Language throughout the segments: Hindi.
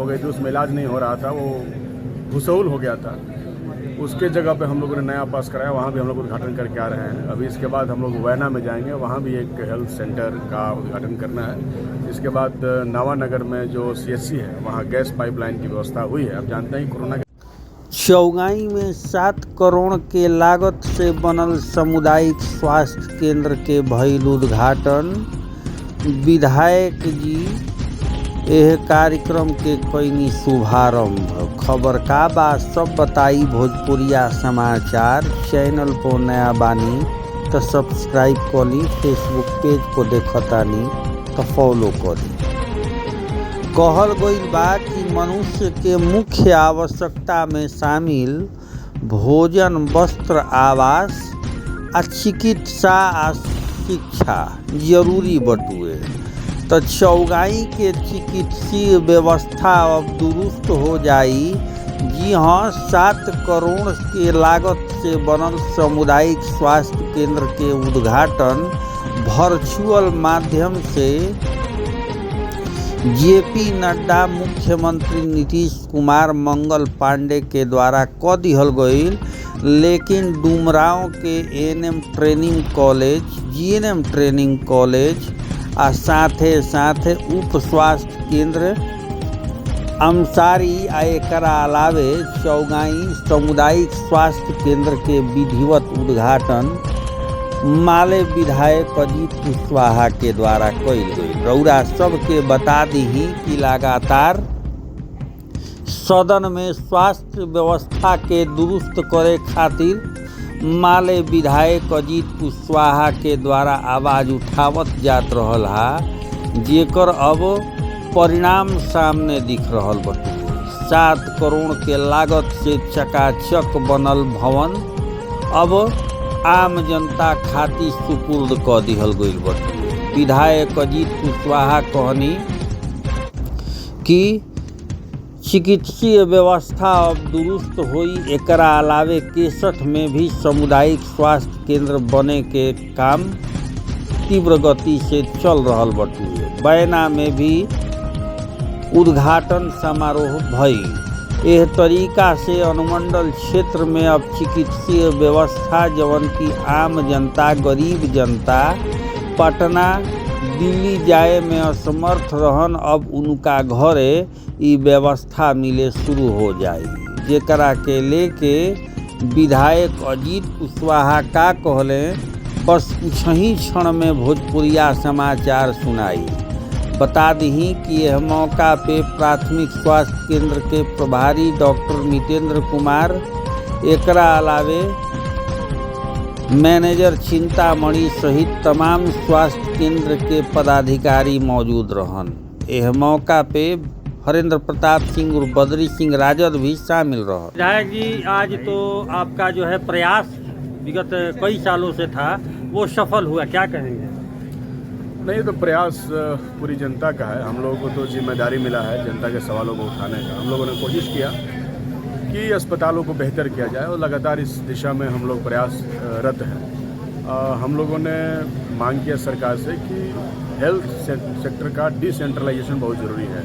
हो गई थी, उसमें इलाज नहीं हो रहा था, वो भूसौल हो गया था। उसके जगह पे हम लोगों ने नया पास कराया, वहाँ भी हम लोग उद्घाटन करके आ रहे हैं। अभी इसके बाद हम लोग वैना में जाएंगे, वहाँ भी एक हेल्थ सेंटर का उद्घाटन करना है। इसके बाद नवानगर में जो सीएचसी है वहाँ गैस पाइपलाइन की व्यवस्था हुई है। आप जानते हैं कोरोना के चौगाई में 7 करोड़ के लागत से बनल सामुदायिक स्वास्थ्य केंद्र के भइल उद्घाटन। विधायक जी एह कार्यक्रम के कईनी शुभारंभ। खबर का बा सब बताई भोजपुरिया समाचार। चैनल पर नया बानी तो सब्सक्राइब करी, फेसबुक पेज को देखतानी तो फॉलो करी। कहल गईल बा कि मनुष्य के मुख्य आवश्यकता में शामिल भोजन, वस्त्र, आवास आ चिकित्सा आ शिक्षा जरूरी बटुए। तो चौगाई के चिकित्सीय व्यवस्था अब दुरुस्त हो जाई। जी हाँ, 7 करोड़ के लागत से बनल सामुदायिक स्वास्थ्य केंद्र के उद्घाटन वर्चुअल माध्यम से जेपी नड्डा, मुख्यमंत्री नीतीश कुमार, मंगल पांडे के द्वारा क दिहल गईल। लेकिन डुमरांव के ANM training college, GNM training college आ साथे उप स्वास्थ्य केंद्र अमसारी आ एकरा अलावे चौगाई सामुदायिक स्वास्थ्य केंद्र के विधिवत उद्घाटन माले विधायक अजीत कुशवाहा के द्वारा कईल गई। रउरा सबके बता दीही कि लगातार सदन में स्वास्थ्य व्यवस्था के दुरुस्त करे खातिर माले विधायक अजीत कुशवाहा के द्वारा आवाज उठावत जात रहल हा, जेकर अब परिणाम सामने दिख रहल बटुए। 7 करोड़ के लागत से चकाचक बनल भवन अब आम जनता खातिर सुपुर्द क दिहल गईल बटुए। विधायक अजीत कुशवाहा कहनी कि चिकित्सीय व्यवस्था अब दुरुस्त होई। एकरा अलावे 61 में भी सामुदायिक स्वास्थ्य केंद्र बने के काम तीव्र गति से चल रहल बटुए। बैना में भी उद्घाटन समारोह भइल। एह तरीका से अनुमंडल क्षेत्र में अब चिकित्सीय व्यवस्था जवन की आम जनता, गरीब जनता पटना, दिल्ली जाए में असमर्थ रहन, अब उनका घरे ई व्यवस्था मिले शुरू हो जाई। जेकरा के लेके विधायक अजीत कुशवाहा का कहले, बस कुछ ही क्षण में भोजपुरिया समाचार सुनाई। बता दही कि यह मौका पे प्राथमिक स्वास्थ्य केंद्र के प्रभारी डॉक्टर नितेंद्र कुमार, एकरा अलावे मैनेजर चिंतामणि सहित तमाम स्वास्थ्य केंद्र के पदाधिकारी मौजूद रहन। यह मौका पे हरेंद्र प्रताप सिंह और बद्री सिंह राजद भी शामिल रहा। विधायक जी, आज तो आपका जो है प्रयास विगत कई सालों से था, वो सफल हुआ, क्या कहेंगे? नहीं, तो प्रयास पूरी जनता का है। हम लोगों को तो जिम्मेदारी मिला है जनता के सवालों को उठाने का। हम लोगों ने कोशिश किया कि अस्पतालों को बेहतर किया जाए और लगातार इस दिशा में हम लोग प्रयासरत हैं। हम लोगों ने मांग किया सरकार से कि हेल्थ सेक्टर का डिसेंट्रलाइजेशन बहुत ज़रूरी है,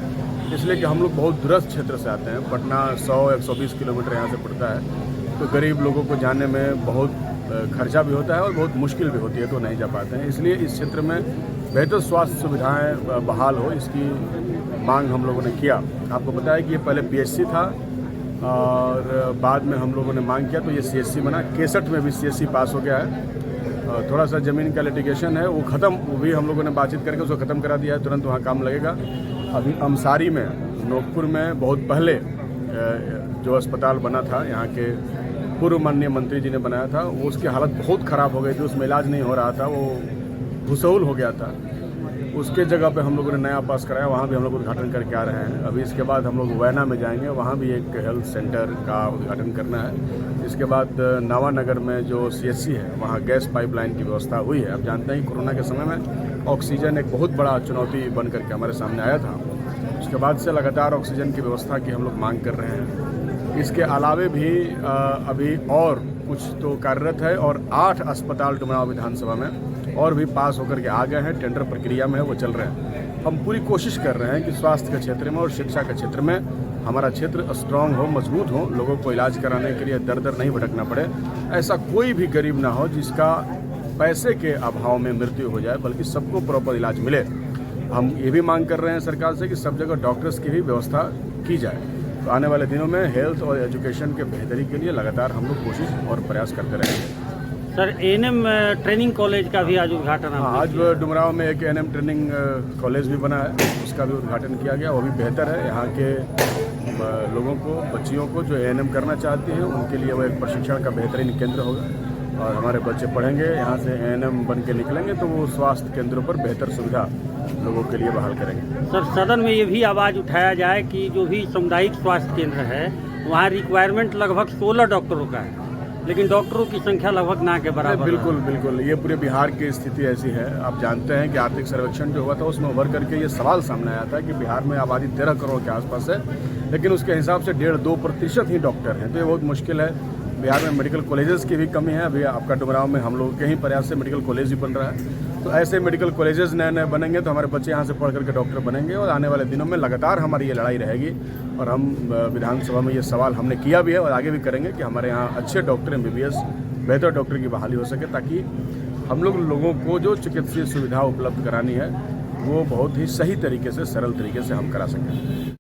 इसलिए कि हम लोग बहुत दूरस्थ क्षेत्र से आते हैं। पटना 100-120 किलोमीटर यहाँ से पड़ता है, तो गरीब लोगों को जाने में बहुत खर्चा भी होता है और बहुत मुश्किल भी होती है, तो नहीं जा पाते हैं। इसलिए इस क्षेत्र में बेहतर स्वास्थ्य सुविधाएं बहाल हो, इसकी मांग हम लोगों ने किया। आपको पता है कि ये पहले पीएचसी था और बाद में हम लोगों ने मांग किया तो ये सीएचसी बना। 61 में भी सीएचसी पास हो गया है। थोड़ा सा ज़मीन का लिटिगेशन है, वो भी हम लोगों ने बातचीत करके उसको ख़त्म करा दिया है, तुरंत वहाँ काम लगेगा। अभी अमसारी में, नोकपुर में बहुत पहले जो अस्पताल बना था, यहाँ के पूर्व माननीय मंत्री जी ने बनाया था, वो उसकी हालत बहुत ख़राब हो गई थी, उसमें इलाज नहीं हो रहा था, वो भूसौल हो गया था। उसके जगह पे हम लोगों ने नया पास कराया, वहाँ भी हम लोग उद्घाटन करके आ रहे हैं। अभी इसके बाद हम लोग वैना में जाएंगे, वहाँ भी एक हेल्थ सेंटर का उद्घाटन करना है। इसके बाद नवानगर में जो सीएचसी है वहाँ गैस पाइपलाइन की व्यवस्था हुई है। आप जानते हैं कोरोना के समय में ऑक्सीजन एक बहुत बड़ा चुनौती बन करके हमारे सामने आया था। उसके बाद से लगातार ऑक्सीजन की व्यवस्था की हम लोग मांग कर रहे हैं। इसके अलावे भी अभी और कुछ तो कार्यरत है और 8 अस्पताल डुमरांव विधानसभा में और भी पास होकर के आ गए हैं, टेंडर प्रक्रिया में है, वो चल रहे हैं। हम पूरी कोशिश कर रहे हैं कि स्वास्थ्य के क्षेत्र में और शिक्षा के क्षेत्र में हमारा क्षेत्र स्ट्रांग हो, मजबूत हो, लोगों को इलाज कराने के लिए दर दर नहीं भटकना पड़े। ऐसा कोई भी गरीब ना हो जिसका पैसे के अभाव में मृत्यु हो जाए, बल्कि सबको प्रॉपर इलाज मिले। हम ये भी मांग कर रहे हैं सरकार से कि सब जगह डॉक्टर्स की भी व्यवस्था की जाए। तो आने वाले दिनों में हेल्थ और एजुकेशन के बेहतरी के लिए लगातार हम लोग कोशिश और प्रयास करते रहेंगे। सर, एएनएम ट्रेनिंग कॉलेज का भी आज उद्घाटन हाँ, आज डुमराव में एक एएनएम ट्रेनिंग कॉलेज भी बना है, उसका भी उद्घाटन किया गया। वो भी बेहतर है। यहाँ के लोगों को, बच्चियों को जो एएनएम करना चाहती हैं उनके लिए वो एक प्रशिक्षण का बेहतरीन केंद्र होगा और हमारे बच्चे पढ़ेंगे, यहाँ से एएनएम बन के निकलेंगे तो वो स्वास्थ्य केंद्रों पर बेहतर सुविधा लोगों के लिए बहाल करेंगे। सर, सदन में ये भी आवाज़ उठाया जाए कि जो भी सामुदायिक स्वास्थ्य केंद्र है वहाँ रिक्वायरमेंट लगभग 16 डॉक्टरों का है, लेकिन डॉक्टरों की संख्या लगभग ना के बराबर। बिल्कुल बिल्कुल, ये पूरे बिहार की स्थिति ऐसी है। आप जानते हैं कि आर्थिक सर्वेक्षण जो हुआ था उसमें उभर करके ये सवाल सामने आया था कि बिहार में आबादी 13 करोड़ के आसपास है, लेकिन उसके हिसाब से 1.5-2% ही डॉक्टर हैं। तो ये बहुत मुश्किल है। बिहार में मेडिकल कॉलेजेस की भी कमी है। अभी आपका डुमराव में हम लोगों के ही प्रयास से मेडिकल कॉलेज भी बन रहा है। तो ऐसे मेडिकल कॉलेजेस नए नए बनेंगे तो हमारे बच्चे यहाँ से पढ़ करके डॉक्टर बनेंगे और आने वाले दिनों में लगातार हमारी ये लड़ाई रहेगी। और हम विधानसभा में ये सवाल हमने किया भी है और आगे भी करेंगे कि हमारे यहाँ अच्छे डॉक्टर, MBBS, बेहतर डॉक्टर की बहाली हो सके, ताकि हम लोगों को जो चिकित्सीय सुविधा उपलब्ध करानी है वो बहुत ही सही तरीके से, सरल तरीके से हम करा सकें।